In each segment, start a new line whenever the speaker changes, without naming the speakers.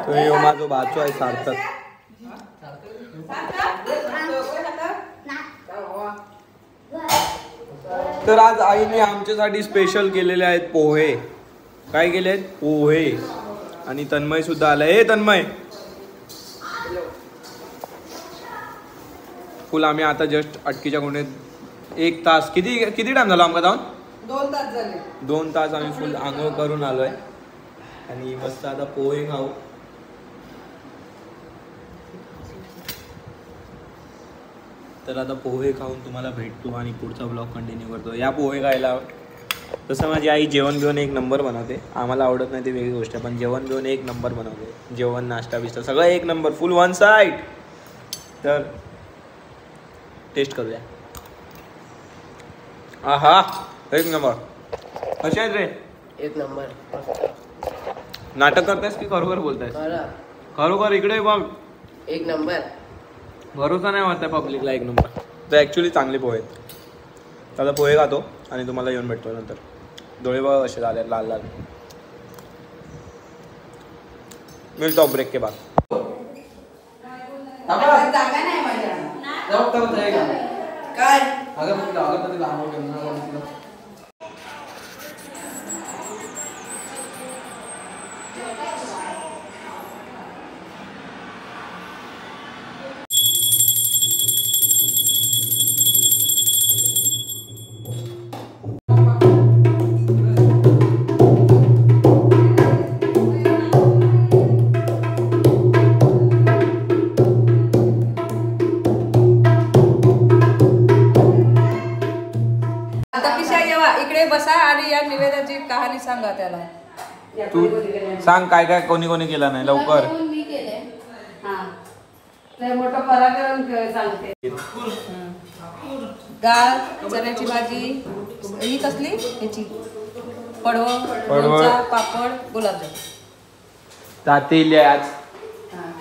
तो माझा बाचो आहे सार्थक. तर आज आईने आमच्यासाठी स्पेशल केलेले आहेत पोहे. काय केले आहेत? पोहे. आणि तन्मय सुद्धा आलाय. हे तन्मय फुल आम्ही आता जस्ट अटकीच्या कोणेत 1 तास किती टाइम झाला आमका जाऊन?
2 तास झाले.
2 तास आम्ही फुल आंघोळ करून आलोय आणि मस्त आता पोहे खाऊ. तर आता पोहे खाऊन तुम्हाला भेटतो आणि पुढचा ब्लॉग कंटिन्यू करतो. या पोहे खायला तसं माझी आई जेवण बिवण 1 नंबर बनवते. आम्हाला आवडत नाही ती वेगळी गोष्ट आहे, पण जेवण बिवण 1 नंबर बनवते. जेवण नाश्ता बिस्टा सगळं 1 नंबर, फुल 1 साइड. तर टेस्ट करूया. आहा 1 नंबर. कसे आहेत रे?
1 नंबर.
नाटक करतायस की खरोखर बोलतायस? खरोखर इकडे बघ.
1 नंबर.
भरोसा नाही वाटत पब्लिकला 1 नंबर. तर ॲक्च्युली चांगले पोहे आहेत. आता पोहे खातो आणि तुम्हाला येऊन भेटतो नंतर. डोळे बघ असे झाले लाल लाल. मिळतो ब्रेक के बाद.
जागा नाही माझ्या. काय बसा आणि या निवेदाची कहाणी सांगा त्याला.
तू सांग काय काय कोणी कोणी केलं नाही लवकर.
मी केले. मोठं पराक्रम सांगते. डाळ, चण्याची भाजी, ही कसली याची पडवळ, पापड, गुलाबजाम.
ताते आज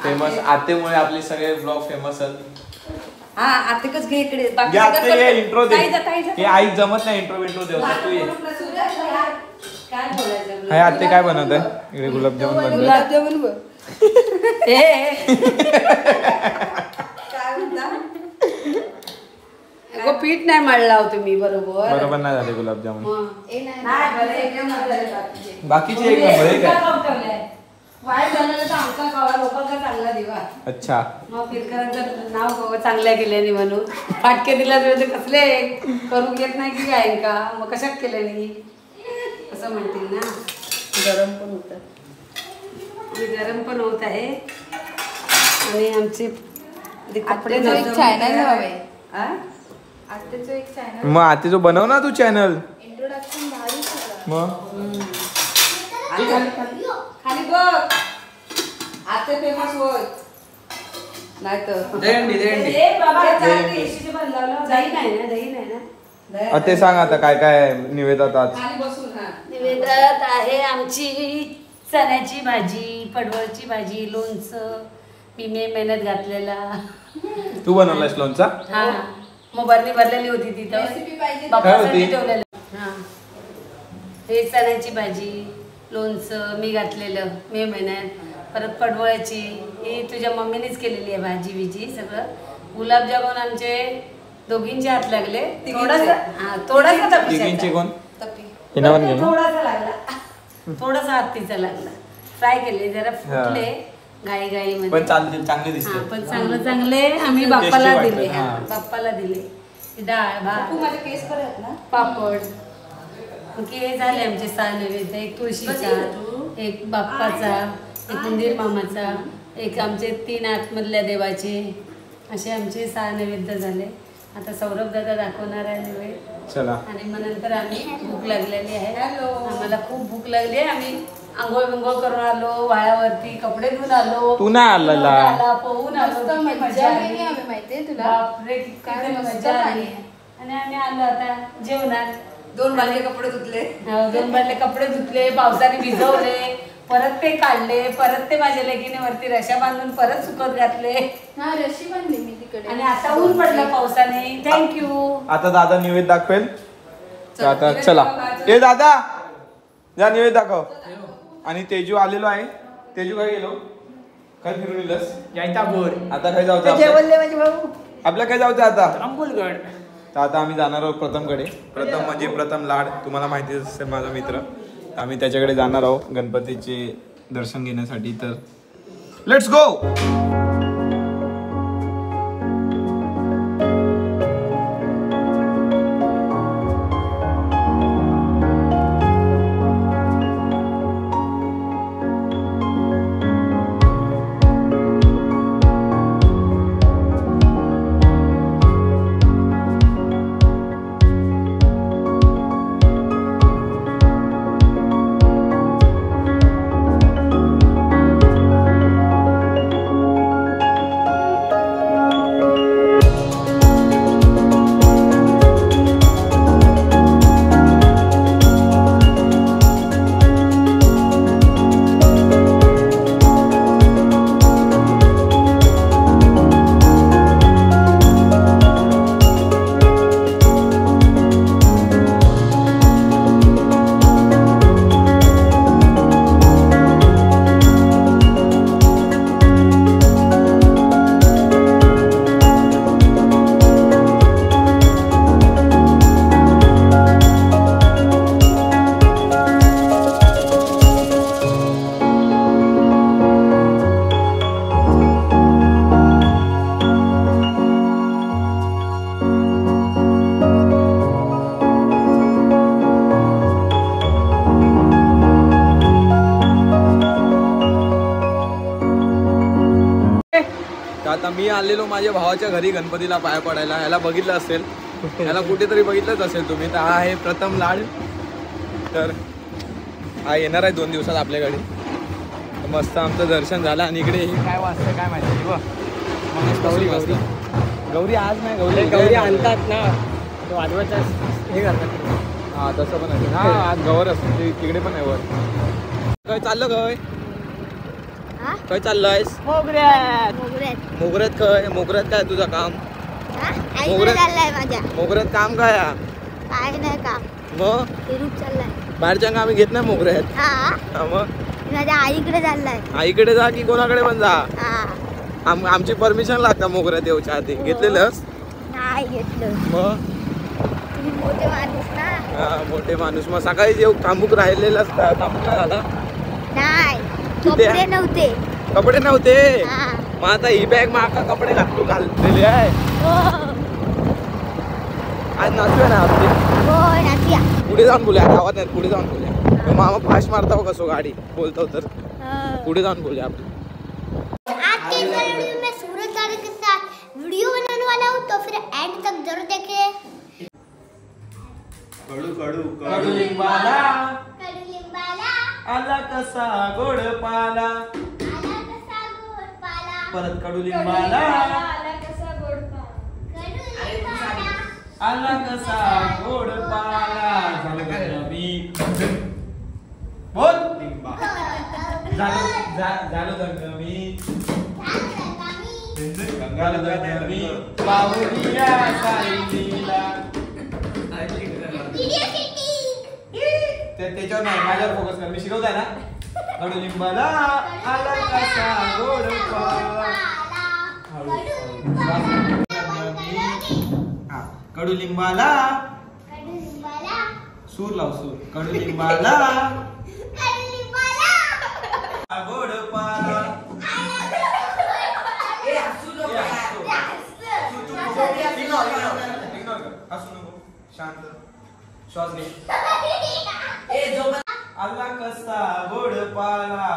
फेमस. आतेमुळे आपले सगळे ब्लॉग फेमस आहेत.
हा आतिकच घे इकडे.
इंट्रो दे. हे आई जमत नाही इंट्रो दे. तू ये.
काय बोलायचं?
हाय आते काय बनवत आहे इकडे? गुलाबजामुन बनवत.
गुलाबजामुन काय म्हणता? पीठ नाही मळला हो तुम्ही. बरोबर
नाही झाले गुलाबजामुन.
बाकीचे
एक नंबर आहे.
वाईट झालं तर आमचा कवा लोकांचा चांगला दिवा.
अच्छा.
मग फिरकरांचं नाव चांगल्या केल्याने म्हणून फाटके दिला तर कसले करू घेत नाही की काय का मग कशात केल्याने असं म्हणतील ना. गरम पण होत. गरम पण होत आहे. आणि आमचे कपडे
चॅनल हवे.
मग आते जो बनव ना तू चॅनल.
इंट्रोडक्शन भारी सगळं.
मग
खाली बघ. आते फेमस होय नाही तर दही नाही ना.
ते सांग आता काय काय निवेदात आज.
खाली बसून.
निवेदत आहे आमची चण्याची भाजी, पडवळची भाजी, लोणचं. मी मेहनत घातलेला.
तू बनवलास लोणचा?
हा मोबाईलने भरलेली होती तिथं. बाप्पासाठी ठेवलेलं. हा हे चण्याची भाजी, लोणचं मी घातलेलं मे महिन्यात. परत पडवळची ही तुझ्या मम्मीनेच केलेली आहे भाजी बिजी सगळं. गुलाबजामुन आमचे दोघींचे हात लागले. थोडासा थोडासा हात तिचा लागला. फ्राय केले जरा फुटले घाई मध्ये.
पण चांगले दिसते.
पण चांगले आम्ही बाप्पाला दिले. बाप्पाला दिले. डाळ भात
केस करत ना
पापड. हे झाले आमचे 6 नैवेद्य. एक तुळशीचा, एक बाप्पाचा, एक मंदिर मामाचा, एक आमचे 3 आतमधल्या देवाचे. असे आमचे 6 नैवेद्य झाले. आता सौरभ दादा दाखवणार आहे नैवेद्य.
चला.
आणि मग नंतर आम्ही भूक लागलेली आहे. आम्हाला खूप भूक लागली आहे. आम्ही आंघोळ बिंघोळ करून आलो. वाळ्यावरती कपडे धुवून आलो.
तू नाही आला
पोहून आलो.
मजा आली माहितीये तुला.
बापरे काय मजा आली. आणि आम्ही आलो आता जेवणार.
2 बादले कपडे धुतले.
2 बादले कपडे धुतले. पावसाने भिजवले. परत ते काढले. परत ते माझ्या लेकीने वरती रशा बांधून परत सुकत घातले.
हा रशी बांधली मी तिकडे.
आणि आता ऊन पडलं पावसाने. थँक्यू.
आता दादा निवेद दाखवेल. आता चला. ए दादा जा निवेद दाखव. आणि तेजू आलेलो आहे. तेजू काय गेलो? काय फिरून येलस
जैतापूर
आता काय जायचं
जेवले माझे भाऊ
आपल्या काय जायचं आता
अंबुलगड.
तर आता आम्ही जाणार आहोत प्रथमकडे. प्रथम म्हणजे प्रथम लाड, तुम्हाला माहितीच असेल माझा मित्र. आम्ही त्याच्याकडे जाणार आहोत गणपतीचे दर्शन घेण्यासाठी. तर लेट्स गो. आता मी आलेलो माझ्या भावाच्या घरी गणपतीला पाया पडायला. ह्याला बघितलं असेल, ह्याला कुठेतरी बघितलंच असेल तुम्ही. तर हा आहे प्रथम लाड. तर हा येणार आहे 2 दिवसात आपल्याकडे. मस्त आमचं दर्शन झालं. आणि इकडे हे काय वाजतं काय माहिती बघ. गौरी गौरी गौरी आज नाही, गौरी
गौरी आणतात ना वाजवायचं हे करतात.
हा तसं पण आहे. हा आज गवर असते ते तिकडे पण आहे वर. काय चाललं काय काय चाललंयस?
मोगऱ्यात
मोगऱ्यात काय? मोगऱ्यात काय तुझं काम? मोगऱ्यात काम काय?
काय नाही काम,
मग
फिरूक चाललाय.
बाहेरच्या कामी घेत नाही मोगऱ्यात.
हा
मग
माझ्या आईकडे चाललाय.
आईकडे जा की कोणाकडे पण जा.
हा
आमची परमिशन लागतं मोगऱ्यात येऊच्या आधी. घेतलेलंस?
नाही घेतलं.
मग
तुम्ही मोठे माणूस ना.
हा मोठे माणूस. मग सकाळी जेव कामूक राहिलेलं असतं. कामूक नाही झाला?
नाही, कपडे नव्हते.
कपडे नव्हते?
हा.
मग आता ही बॅग माका कपडे घाललेले आहे. आज नाचूया ना आपली.
हो नाचूया.
पुढे जाऊन बोलूया. गावात नाही, पुढे जाऊन बोलूया. मामा फास्ट मारता हो कसो गाडी बोलतो तर. पुढे जाऊन बोलूया आपण.
आज के इस वीडियो में सूरज दादा के साथ वीडियो बनाने वाला हूँ, तो फिर एंड तक जरूर देखिए.
कडू कडू कडुलिंबाला
कडुलिंबाला
आला कसा गोड पाला.
आला कसा गोड पाला.
परत कडुलिंबाला
आला कसा गोड पाला.
कडुलिंबाला
आला कसा गोड पाला. झालं का मी बोल झालं दंग मी झालं दंग मी पाहुनिया साईलीला. त्याच्यावर नाही, माझ्यावर फोकस कर. मी शिकवताय ना. कडुलिंबाला आला कसा गोड पाला. कडुलिंबाला सूर लाव सूर. कडुलिंबाला गोड पाला. शांत श्वास घे. आला कसा गोड पाला.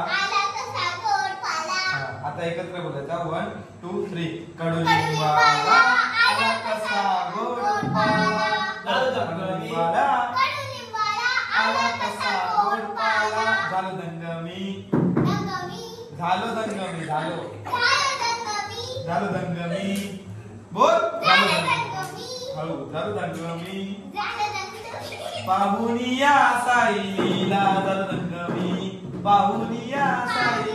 आता एकत्र बोलायचा. 1 2 3. कडुलिंबाला आला कसा गोड पाला. कडुलिंबाला आला कसा गोड पाला. झालं दंगमी. झालो दंगमी. झालो झालो दंगमी. बोल झालो दंगमी. हळू झालो दंगमी. पाहुनिया साईलीला. झालो दंगमी. पाहुनिया साई